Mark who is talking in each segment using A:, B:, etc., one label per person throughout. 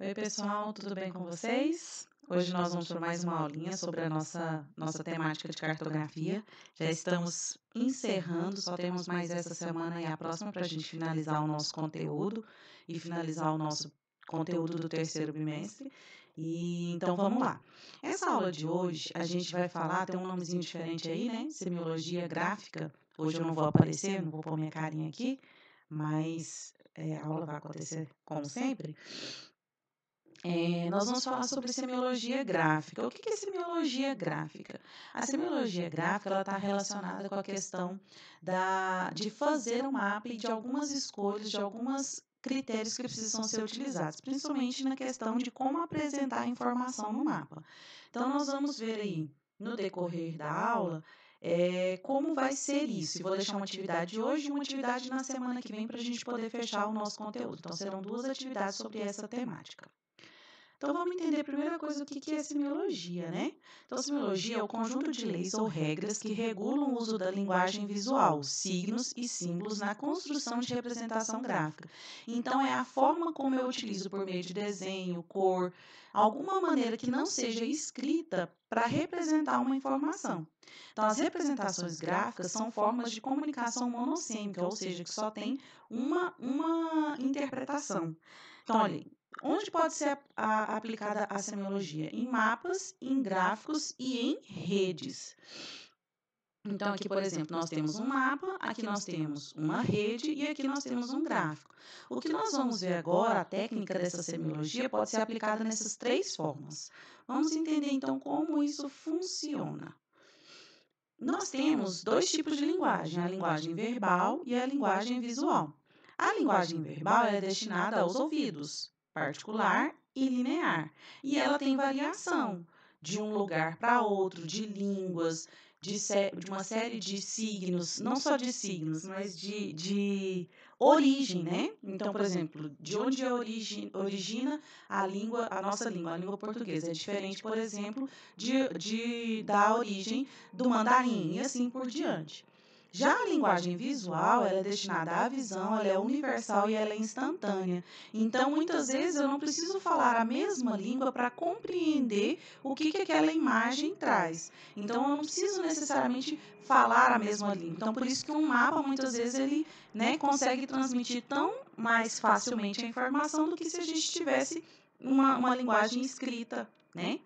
A: Oi, pessoal, tudo bem com vocês? Hoje nós vamos para mais uma aulinha sobre a nossa temática de cartografia. Já estamos encerrando, só temos mais essa semana e a próxima para a gente finalizar o nosso conteúdo e finalizar o nosso conteúdo do terceiro bimestre. Então vamos lá. Essa aula de hoje a gente vai falar, tem um nomezinho diferente aí, né? Semiologia gráfica. Hoje eu não vou aparecer, não vou pôr minha carinha aqui, mas a aula vai acontecer como sempre. Nós vamos falar sobre semiologia gráfica. O que é semiologia gráfica? A semiologia gráfica está relacionada com a questão de fazer um mapa e de algumas escolhas, de alguns critérios que precisam ser utilizados, principalmente na questão de como apresentar a informação no mapa. Então, nós vamos ver aí, no decorrer da aula, como vai ser isso. E vou deixar uma atividade hoje e uma atividade na semana que vem para a gente poder fechar o nosso conteúdo. Então, serão 2 atividades sobre essa temática. Então, vamos entender a primeira coisa o que é semiologia, né? Então, semiologia é o conjunto de leis ou regras que regulam o uso da linguagem visual, signos e símbolos na construção de representação gráfica. Então, é a forma como eu utilizo por meio de desenho, cor, alguma maneira que não seja escrita para representar uma informação. Então, as representações gráficas são formas de comunicação monossêmica, ou seja, que só tem uma interpretação. Então, olha, onde pode ser aplicada a semiologia? Em mapas, em gráficos e em redes. Então, aqui, por exemplo, nós temos um mapa, aqui nós temos uma rede e aqui nós temos um gráfico. O que nós vamos ver agora, a técnica dessa semiologia, pode ser aplicada nessas 3 formas. Vamos entender, então, como isso funciona. Nós temos 2 tipos de linguagem, a linguagem verbal e a linguagem visual. A linguagem verbal é destinada aos ouvidos, particular e linear, e ela tem variação de um lugar para outro, de línguas, de uma série de signos, não só de signos, mas de origem, né? Então, por exemplo, de onde origina a nossa língua, a língua portuguesa. É diferente, por exemplo, da origem do mandarim e assim por diante. Já a linguagem visual, ela é destinada à visão, ela é universal e ela é instantânea. Então, muitas vezes, eu não preciso falar a mesma língua para compreender o que aquela imagem traz. Então, eu não preciso necessariamente falar a mesma língua. Então, por isso que um mapa, muitas vezes, ele consegue transmitir tão mais facilmente a informação do que se a gente tivesse uma linguagem escrita, né?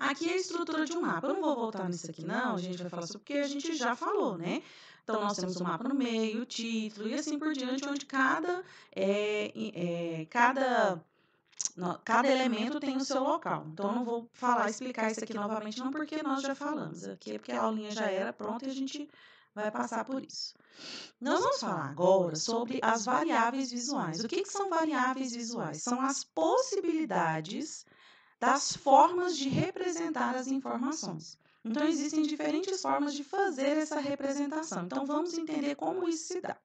A: Aqui é a estrutura de um mapa. Eu não vou voltar nisso aqui, não. A gente vai falar sobre porque a gente já falou, né? Então, nós temos o mapa no meio, o título e assim por diante, onde cada elemento tem o seu local. Então, eu não vou explicar isso aqui novamente, não, porque nós já falamos. Aqui é porque a aulinha já era pronta e a gente vai passar por isso. Nós vamos falar agora sobre as variáveis visuais. O que são variáveis visuais? São as possibilidades das formas de representar as informações. Então, existem diferentes formas de fazer essa representação. Então, vamos entender como isso se dá.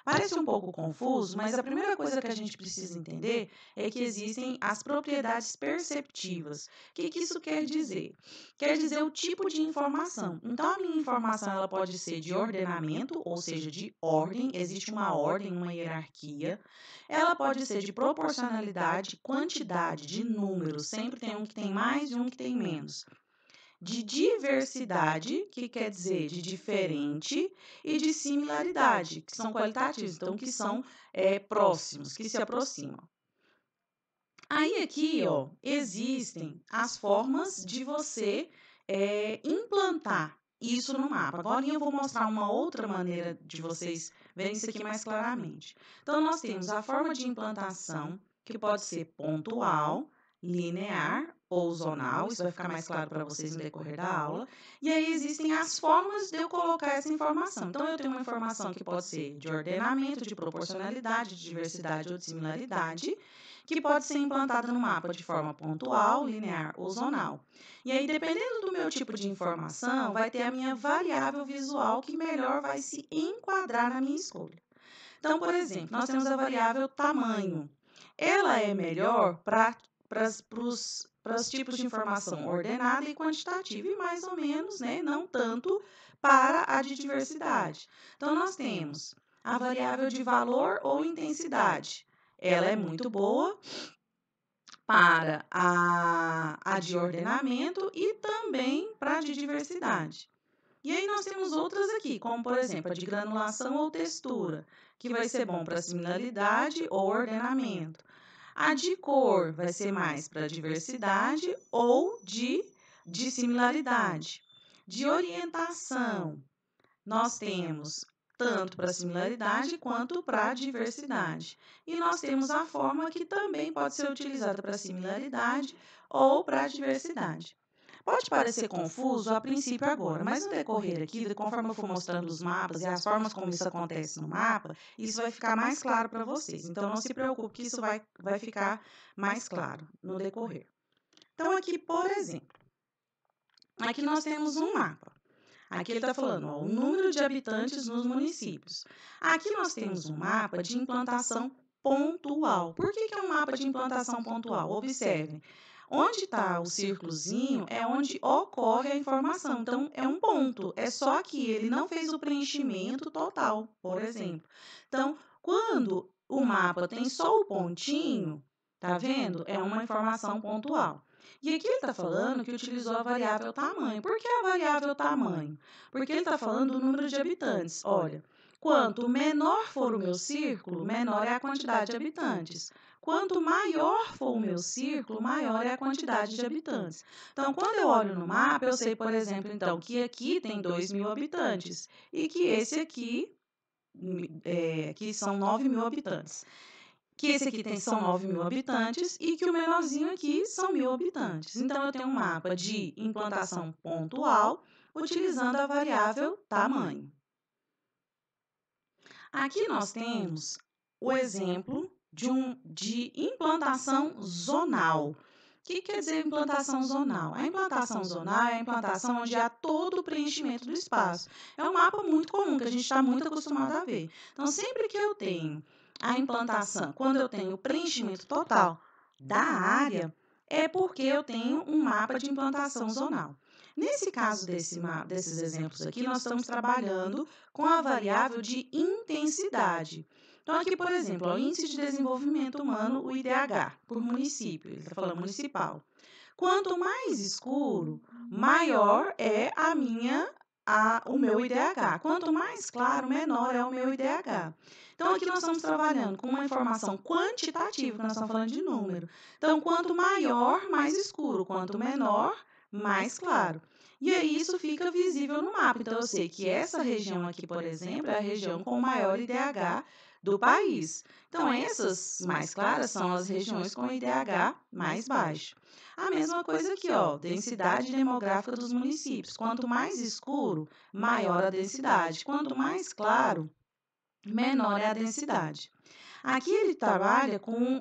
A: Parece um pouco confuso, mas a primeira coisa que a gente precisa entender é que existem as propriedades perceptivas. O que isso quer dizer? Quer dizer o tipo de informação. Então, a minha informação ela pode ser de ordenamento, ou seja, de ordem, existe uma ordem, uma hierarquia. Ela pode ser de proporcionalidade, quantidade, de números, sempre tem um que tem mais e um que tem menos. De diversidade, que quer dizer de diferente, e de similaridade, que são qualitativos, então que são próximos, que se aproximam. Aí aqui, ó, existem as formas de você implantar isso no mapa. Agora eu vou mostrar uma outra maneira de vocês verem isso aqui mais claramente. Então, nós temos a forma de implantação, que pode ser pontual, linear ou zonal, isso vai ficar mais claro para vocês no decorrer da aula. E aí existem as formas de eu colocar essa informação. Então, eu tenho uma informação que pode ser de ordenamento, de proporcionalidade, de diversidade ou de similaridade, que pode ser implantada no mapa de forma pontual, linear ou zonal. E aí, dependendo do meu tipo de informação, vai ter a minha variável visual que melhor vai se enquadrar na minha escolha. Então, por exemplo, nós temos a variável tamanho. Ela é melhor para os tipos de informação ordenada e quantitativa e mais ou menos, né, não tanto para a de diversidade. Então, nós temos a variável de valor ou intensidade. ela é muito boa para a de ordenamento e também para a de diversidade. E aí nós temos outras aqui, como por exemplo a de granulação ou textura, que vai ser bom para similaridade ou ordenamento. A de cor vai ser mais para diversidade ou de similaridade. De orientação, nós temos tanto para similaridade quanto para diversidade. E nós temos a forma que também pode ser utilizada para similaridade ou para diversidade. Pode parecer confuso a princípio agora, mas no decorrer aqui, conforme eu for mostrando os mapas e as formas como isso acontece no mapa, isso vai ficar mais claro para vocês. Então, não se preocupe que isso vai ficar mais claro no decorrer. Então, aqui, por exemplo, aqui nós temos um mapa. Aqui ele está falando ó, o número de habitantes nos municípios. Aqui nós temos um mapa de implantação pontual. Por que é um mapa de implantação pontual? Observem. Onde está o círculozinho é onde ocorre a informação. Então, é um ponto. É só que ele não fez o preenchimento total, por exemplo. Então, quando o mapa tem só o pontinho, tá vendo? É uma informação pontual. E aqui ele está falando que utilizou a variável tamanho. Por que a variável tamanho? Porque ele está falando do número de habitantes. Olha, quanto menor for o meu círculo, menor é a quantidade de habitantes. Quanto maior for o meu círculo, maior é a quantidade de habitantes. Então, quando eu olho no mapa, eu sei, por exemplo, então, que aqui tem 2.000 habitantes e que esse aqui, que são 9.000 habitantes. Que esse aqui são 9.000 habitantes e que o menorzinho aqui são 1.000 habitantes. Então, eu tenho um mapa de implantação pontual utilizando a variável tamanho. Aqui nós temos o exemplo de implantação zonal. O que quer dizer implantação zonal? A implantação zonal é a implantação onde há todo o preenchimento do espaço. É um mapa muito comum, que a gente está muito acostumado a ver. Então, sempre que eu tenho a implantação, quando eu tenho o preenchimento total da área, é porque eu tenho um mapa de implantação zonal. Nesse caso desses exemplos aqui, nós estamos trabalhando com a variável de intensidade. Então, aqui, por exemplo, o Índice de Desenvolvimento Humano, o IDH, por município, ele está falando municipal. Quanto mais escuro, maior é o meu IDH. Quanto mais claro, menor é o meu IDH. Então, aqui nós estamos trabalhando com uma informação quantitativa, que nós estamos falando de número. Então, quanto maior, mais escuro. Quanto menor, mais claro. E aí, isso fica visível no mapa. Então, eu sei que essa região aqui, por exemplo, é a região com o maior IDH do país. Então, essas mais claras são as regiões com IDH mais baixo. A mesma coisa aqui, ó, densidade demográfica dos municípios. Quanto mais escuro, maior a densidade. Quanto mais claro, menor é a densidade. Aqui ele trabalha com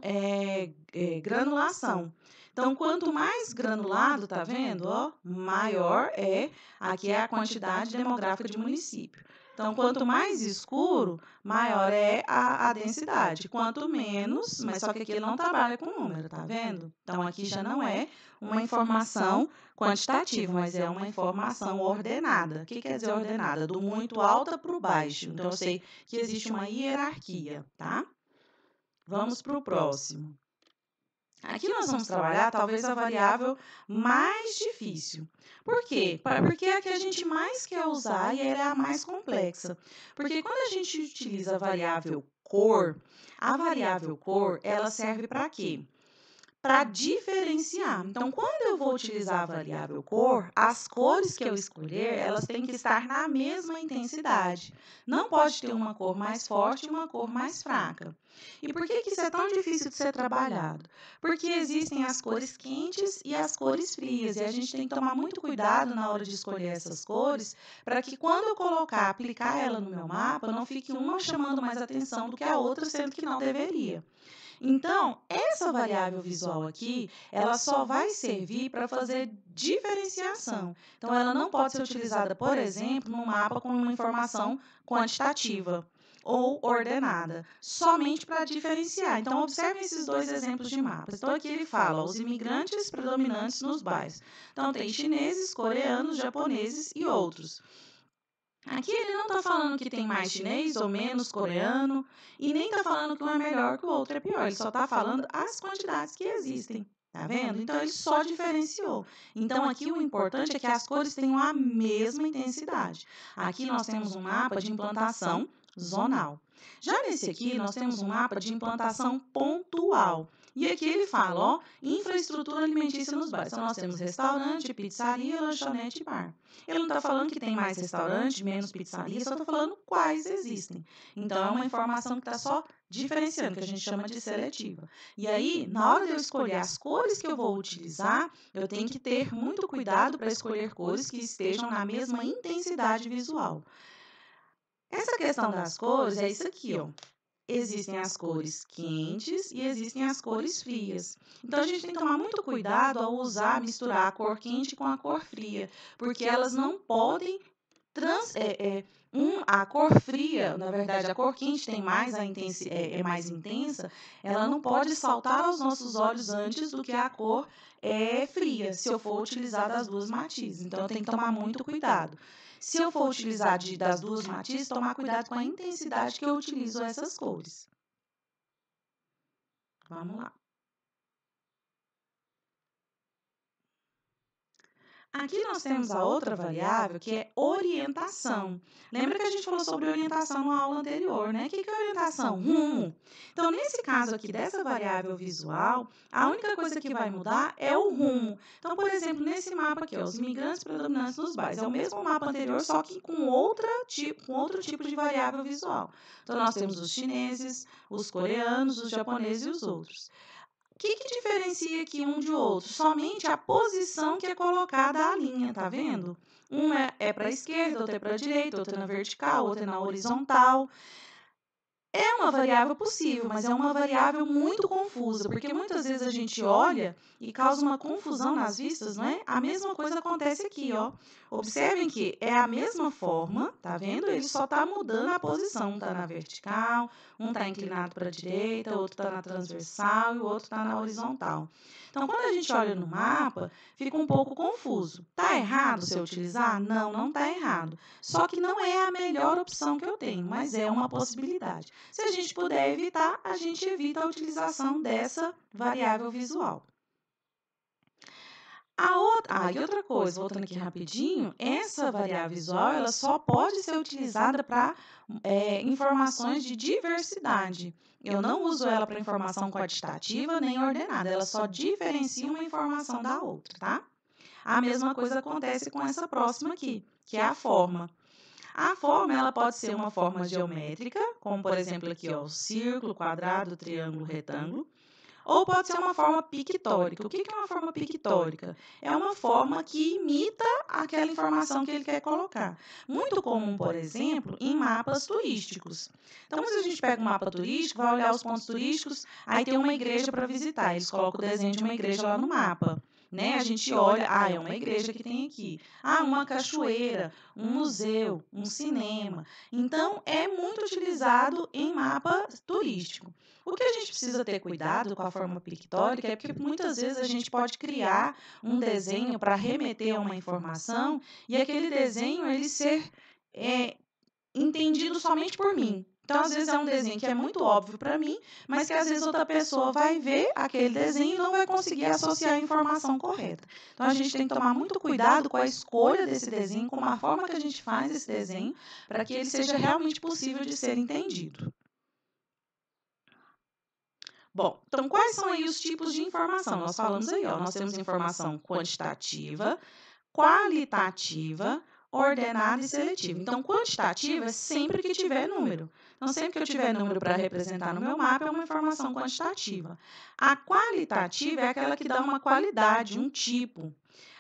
A: granulação. Então, quanto mais granulado, tá vendo? Ó, maior aqui é a quantidade demográfica de município. Então, quanto mais escuro, maior é a densidade. Quanto menos, mas só que aqui ele não trabalha com número, tá vendo? Então, aqui já não é uma informação quantitativa, mas é uma informação ordenada. O que quer dizer ordenada? Do muito alta para o baixo. Então, eu sei que existe uma hierarquia, tá? Vamos para o próximo. Aqui nós vamos trabalhar talvez a variável mais difícil. Por quê? Porque é a que a gente mais quer usar e ela é a mais complexa. Porque quando a gente utiliza a variável cor, ela serve para quê? Para diferenciar. Então, quando eu vou utilizar a variável cor, as cores que eu escolher, elas têm que estar na mesma intensidade. Não pode ter uma cor mais forte e uma cor mais fraca. E por que isso é tão difícil de ser trabalhado? Porque existem as cores quentes e as cores frias, e a gente tem que tomar muito cuidado na hora de escolher essas cores, para que quando eu aplicar ela no meu mapa, não fique uma chamando mais atenção do que a outra, sendo que não deveria. Então, essa variável visual aqui, ela só vai servir para fazer diferenciação. Então, ela não pode ser utilizada, por exemplo, num mapa com uma informação quantitativa ou ordenada, somente para diferenciar. Então, observe esses dois exemplos de mapas. Então, aqui ele fala os imigrantes predominantes nos bairros. Então, tem chineses, coreanos, japoneses e outros. Aqui ele não está falando que tem mais chinês ou menos coreano, e nem está falando que um é melhor que o outro é pior. Ele só está falando as quantidades que existem. Tá vendo? Então, ele só diferenciou. Então, aqui o importante é que as cores tenham a mesma intensidade. Aqui nós temos um mapa de implantação zonal. Já nesse aqui, nós temos um mapa de implantação pontual. E aqui ele fala, ó, infraestrutura alimentícia nos bairros. Então, nós temos restaurante, pizzaria, lanchonete e bar. Ele não está falando que tem mais restaurante, menos pizzaria, só está falando quais existem. Então, é uma informação que está só diferenciando, que a gente chama de seletiva. E aí, na hora de eu escolher as cores que eu vou utilizar, eu tenho que ter muito cuidado para escolher cores que estejam na mesma intensidade visual. Essa questão das cores é isso aqui, ó. Existem as cores quentes e existem as cores frias. Então, a gente tem que tomar muito cuidado ao misturar a cor quente com a cor fria, porque elas não podem a cor fria, na verdade, a cor quente tem mais é mais intensa, ela não pode saltar aos nossos olhos antes do que a cor fria, se eu for utilizar das duas matizes. Então, eu tenho que tomar muito cuidado. Se eu for utilizar das duas matizes, tomar cuidado com a intensidade que eu utilizo essas cores. Vamos lá. Aqui nós temos a outra variável, que é orientação. Lembra que a gente falou sobre orientação na aula anterior, né? O que é orientação? Rumo. Então, nesse caso aqui dessa variável visual, a única coisa que vai mudar é o rumo. Então, por exemplo, nesse mapa aqui, ó, os imigrantes predominantes nos bairros. É o mesmo mapa anterior, só que com outro tipo de variável visual. Então, nós temos os chineses, os coreanos, os japoneses e os outros. O que diferencia aqui um de outro? Somente a posição que é colocada à linha, tá vendo? Um é para a esquerda, outro é para a direita, outro é na vertical, outro é na horizontal. É uma variável possível, mas é uma variável muito confusa, porque muitas vezes a gente olha e causa uma confusão nas vistas, não é? A mesma coisa acontece aqui, ó. Observem que é a mesma forma, tá vendo? Ele só está mudando a posição. Um está na vertical, um está inclinado para a direita, outro está na transversal e o outro está na horizontal. Então, quando a gente olha no mapa, fica um pouco confuso. Tá errado se eu utilizar? Não, não está errado. Só que não é a melhor opção que eu tenho, mas é uma possibilidade. Se a gente puder evitar, a gente evita a utilização dessa variável visual. E outra coisa, voltando aqui rapidinho, essa variável visual ela só pode ser utilizada para informações de diversidade. Eu não uso ela para informação quantitativa nem ordenada, ela só diferencia uma informação da outra, tá? A mesma coisa acontece com essa próxima aqui, que é a forma. A forma ela pode ser uma forma geométrica, como por exemplo aqui, ó, o círculo, quadrado, triângulo, retângulo, ou pode ser uma forma pictórica. O que é uma forma pictórica? É uma forma que imita aquela informação que ele quer colocar. Muito comum, por exemplo, em mapas turísticos. Então, se a gente pega um mapa turístico, vai olhar os pontos turísticos, aí tem uma igreja para visitar. Eles colocam o desenho de uma igreja lá no mapa. Né? A gente olha, é uma igreja que tem aqui. Uma cachoeira, um museu, um cinema. Então, é muito utilizado em mapa turístico. O que a gente precisa ter cuidado com a forma pictórica é porque muitas vezes a gente pode criar um desenho para remeter a uma informação e aquele desenho ele ser entendido somente por mim. Então, às vezes é um desenho que é muito óbvio para mim, mas que às vezes outra pessoa vai ver aquele desenho e não vai conseguir associar a informação correta. Então, a gente tem que tomar muito cuidado com a escolha desse desenho, com a forma que a gente faz esse desenho, para que ele seja realmente possível de ser entendido. Bom, então quais são aí os tipos de informação? Nós falamos aí, ó, nós temos informação quantitativa, qualitativa, ordenada e seletiva. Então, quantitativa é sempre que tiver número. Então, sempre que eu tiver número para representar no meu mapa, é uma informação quantitativa. A qualitativa é aquela que dá uma qualidade, um tipo.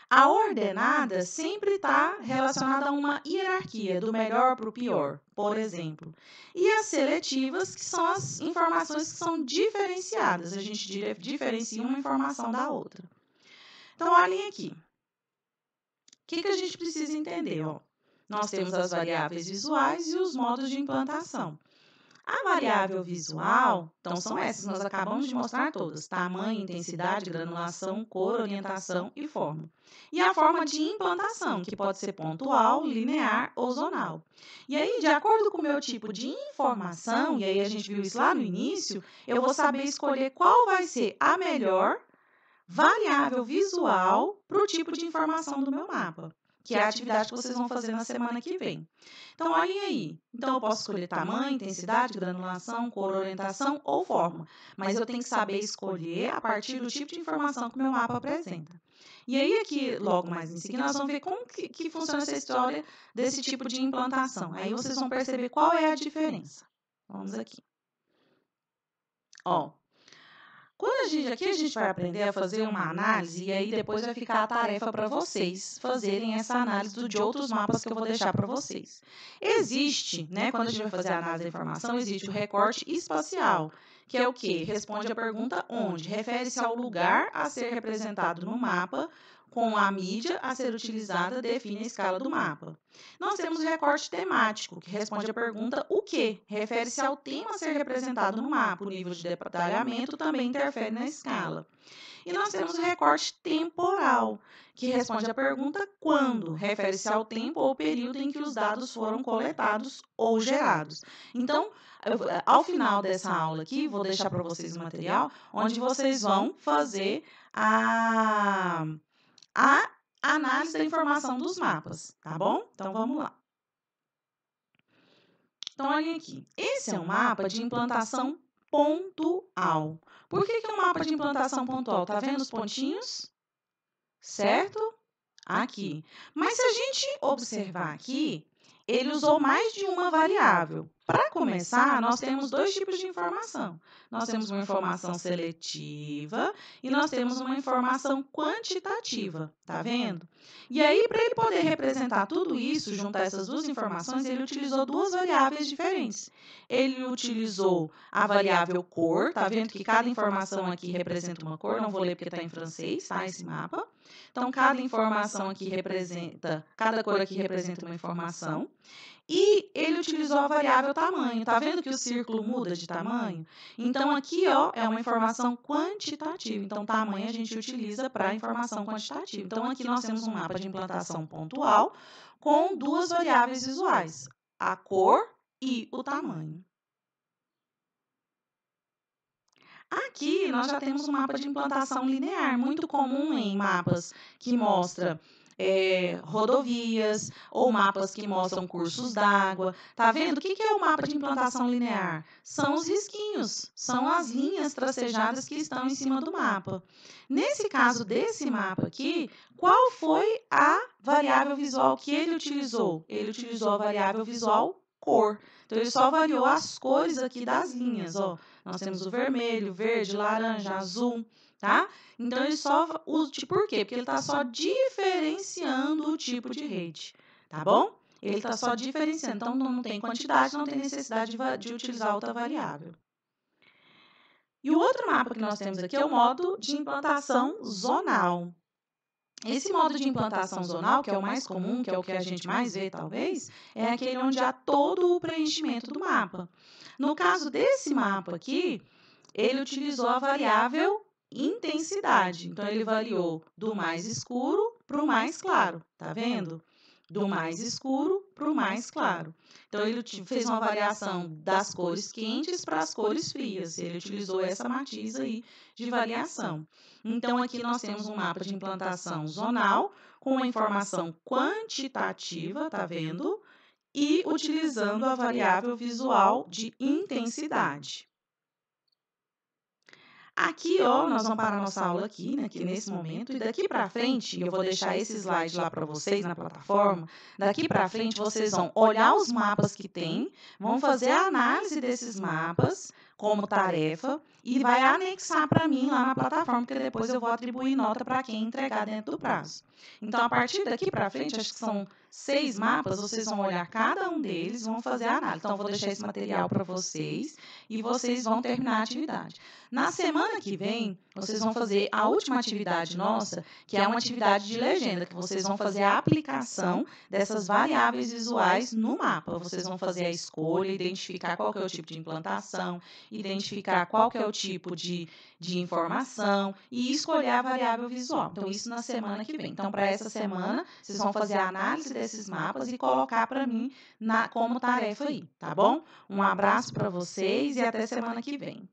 A: A ordenada sempre está relacionada a uma hierarquia, do melhor para o pior, por exemplo. E as seletivas, que são as informações que são diferenciadas. A gente diferencia uma informação da outra. Então, olhem aqui. O que a gente precisa entender? Ó? Nós temos as variáveis visuais e os modos de implantação. A variável visual, então são essas, nós acabamos de mostrar todas: tamanho, intensidade, granulação, cor, orientação e forma. E a forma de implantação, que pode ser pontual, linear ou zonal. E aí, de acordo com o meu tipo de informação, e aí a gente viu isso lá no início, eu vou saber escolher qual vai ser a melhor variável visual para o tipo de informação do meu mapa, que é a atividade que vocês vão fazer na semana que vem. Então, olhem aí. Então, eu posso escolher tamanho, intensidade, granulação, cor, orientação ou forma. Mas eu tenho que saber escolher a partir do tipo de informação que o meu mapa apresenta. E aí, aqui, logo mais em seguida, nós vamos ver como que funciona essa história desse tipo de implantação. Aí, vocês vão perceber qual é a diferença. Vamos aqui. Ó. Aqui a gente vai aprender a fazer uma análise e aí depois vai ficar a tarefa para vocês fazerem essa análise de outros mapas que eu vou deixar para vocês. Existe, né, quando a gente vai fazer a análise da informação, existe o recorte espacial, que é o quê? Responde a pergunta onde. Refere-se ao lugar a ser representado no mapa, com a mídia a ser utilizada, define a escala do mapa. Nós temos o recorte temático, que responde a pergunta o que? Refere-se ao tema a ser representado no mapa. O nível de detalhamento também interfere na escala. E nós temos o recorte temporal, que responde a pergunta quando? Refere-se ao tempo ou período em que os dados foram coletados ou gerados. Então, ao final dessa aula aqui, vou deixar para vocês o material onde vocês vão fazer a análise da informação dos mapas, tá bom? Então, vamos lá. Então, olhem aqui. Esse é um mapa de implantação pontual. Por que é um mapa de implantação pontual? Tá vendo os pontinhos? Certo? Aqui. Mas se a gente observar aqui, ele usou mais de uma variável. Para começar, nós temos dois tipos de informação. Nós temos uma informação seletiva e nós temos uma informação quantitativa, tá vendo? E aí, para ele poder representar tudo isso, juntar essas duas informações, ele utilizou duas variáveis diferentes. Ele utilizou a variável cor, tá vendo que cada informação aqui representa uma cor, não vou ler porque está em francês, tá, esse mapa. Então, cada informação aqui representa, cada cor aqui representa uma informação. E ele utilizou a variável tamanho. Tá vendo que o círculo muda de tamanho? Então, aqui, ó, é uma informação quantitativa. Então, tamanho a gente utiliza para informação quantitativa. Então, aqui nós temos um mapa de implantação pontual com duas variáveis visuais, a cor e o tamanho. Aqui, nós já temos um mapa de implantação linear, muito comum em mapas que mostra rodovias ou mapas que mostram cursos d'água. Tá vendo? O que é o mapa de implantação linear? São os risquinhos, são as linhas tracejadas que estão em cima do mapa. Nesse caso desse mapa aqui, qual foi a variável visual que ele utilizou? Ele utilizou a variável visual cor. Então, ele só variou as cores aqui das linhas, ó. Nós temos o vermelho, verde, laranja, azul, tá? Então, ele só usa. Por quê? Porque ele está só diferenciando o tipo de rede, tá bom? Ele está só diferenciando. Então, não tem quantidade, não tem necessidade de utilizar outra variável. E o outro mapa que nós temos aqui é o modo de implantação zonal. Esse modo de implantação zonal, que é o mais comum, que é o que a gente mais vê, talvez, é aquele onde há todo o preenchimento do mapa. No caso desse mapa aqui, ele utilizou a variável intensidade. Então, ele variou do mais escuro para o mais claro, tá vendo? Do mais escuro para o mais claro. Então, ele fez uma variação das cores quentes para as cores frias. Ele utilizou essa matiz aí de variação. Então, aqui nós temos um mapa de implantação zonal com uma informação quantitativa, tá vendo? E utilizando a variável visual de intensidade. Aqui, ó, nós vamos parar nossa aula aqui, né, aqui nesse momento, e daqui para frente, eu vou deixar esse slide lá para vocês na plataforma. Daqui para frente, vocês vão olhar os mapas que tem, vão fazer a análise desses mapas como tarefa e vai anexar para mim lá na plataforma, porque depois eu vou atribuir nota para quem entregar dentro do prazo. Então, a partir daqui para frente, acho que são 6 mapas, vocês vão olhar cada um deles, vão fazer a análise. Então, eu vou deixar esse material para vocês e vocês vão terminar a atividade. Na semana que vem, vocês vão fazer a última atividade nossa, que é uma atividade de legenda, que vocês vão fazer a aplicação dessas variáveis visuais no mapa. Vocês vão fazer a escolha, identificar qual que é o tipo de implantação, identificar qual que é o tipo de informação e escolher a variável visual. Então, isso na semana que vem. Então, para essa semana, vocês vão fazer a análise desses mapas e colocar para mim como tarefa aí, tá bom? Um abraço para vocês e até semana que vem.